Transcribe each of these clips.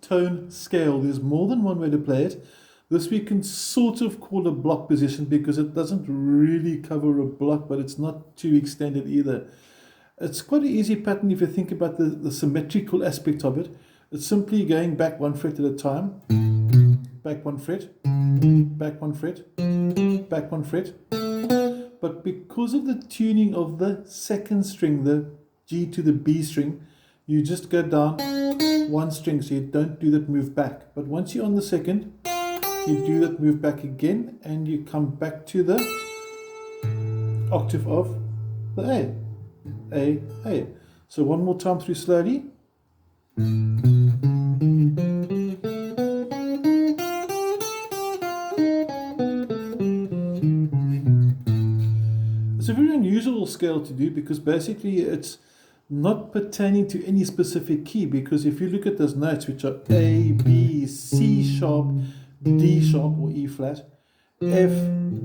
tone scale. There's more than one way to play it. This we can sort of call a block position because it doesn't really cover a block, but it's not too extended either. It's quite an easy pattern if you think about the symmetrical aspect of it. It's simply going back one fret at a time, back one fret, back one fret, back one fret. But because of the tuning of the second string, the G to the B string, you just go down one string, so you don't do that move back. But once you're on the second, you do that move back again, and you come back to the octave of the A. So one more time through slowly. It's a very unusual scale to do because basically it's not pertaining to any specific key, because if you look at those notes, which are A, B, C sharp, D sharp or E flat, F,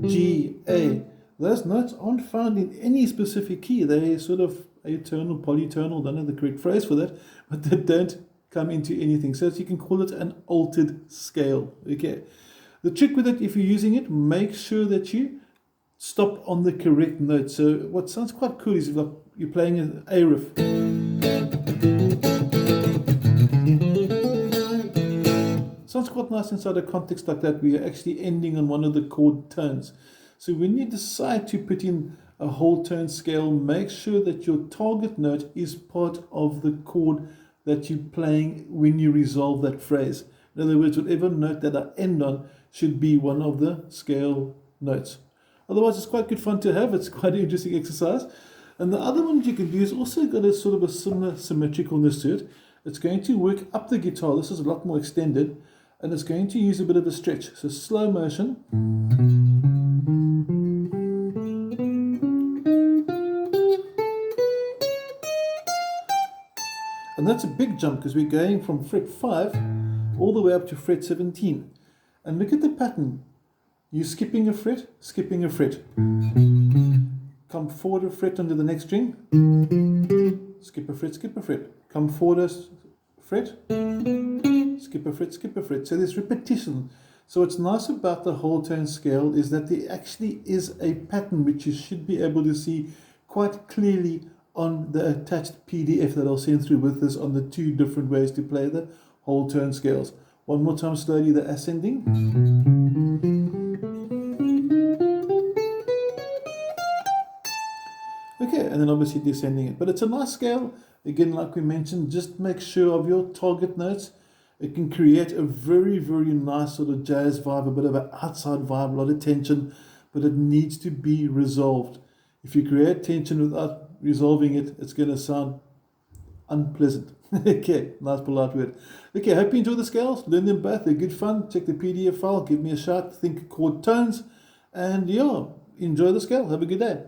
G, A, those notes aren't found in any specific key. They're sort of atonal, polytonal, don't know the correct phrase for that, but they don't come into anything. So you can call it an altered scale. Okay. The trick with it, if you're using it, make sure that you stop on the correct note. So what sounds quite cool is if you're playing an A riff. Sounds quite nice inside a context like that where you're actually ending on one of the chord tones. So when you decide to put in a whole tone scale, make sure that your target note is part of the chord that you're playing when you resolve that phrase. In other words, whatever note that I end on should be one of the scale notes. Otherwise, it's quite good fun to have. It's quite an interesting exercise. And the other one that you can do is also got a sort of a similar symmetricalness to it. It's going to work up the guitar. This is a lot more extended. And it's going to use a bit of a stretch. So slow motion. And that's a big jump because we're going from fret 5 all the way up to fret 17. And look at the pattern. You're skipping a fret, skipping a fret. Come forward a fret onto the next string. Skip a fret, skip a fret. Come forward a fret. Skip a fret, skip a fret. So there's repetition. So what's nice about the whole tone scale is that there actually is a pattern which you should be able to see quite clearly on the attached PDF that I'll send through with this on the 2 different ways to play the whole tone scales. One more time slowly, the ascending. Okay, and then obviously descending it. But it's a nice scale. Again, like we mentioned, just make sure of your target notes. It can create a very, very nice sort of jazz vibe, a bit of an outside vibe, a lot of tension, but it needs to be resolved. If you create tension without resolving it, it's going to sound unpleasant. Okay, nice polite word. Okay, hope you enjoy the scales. Learn them both. They're good fun. Check the PDF file. Give me a shout. Think chord tones. And yeah, enjoy the scale. Have a good day.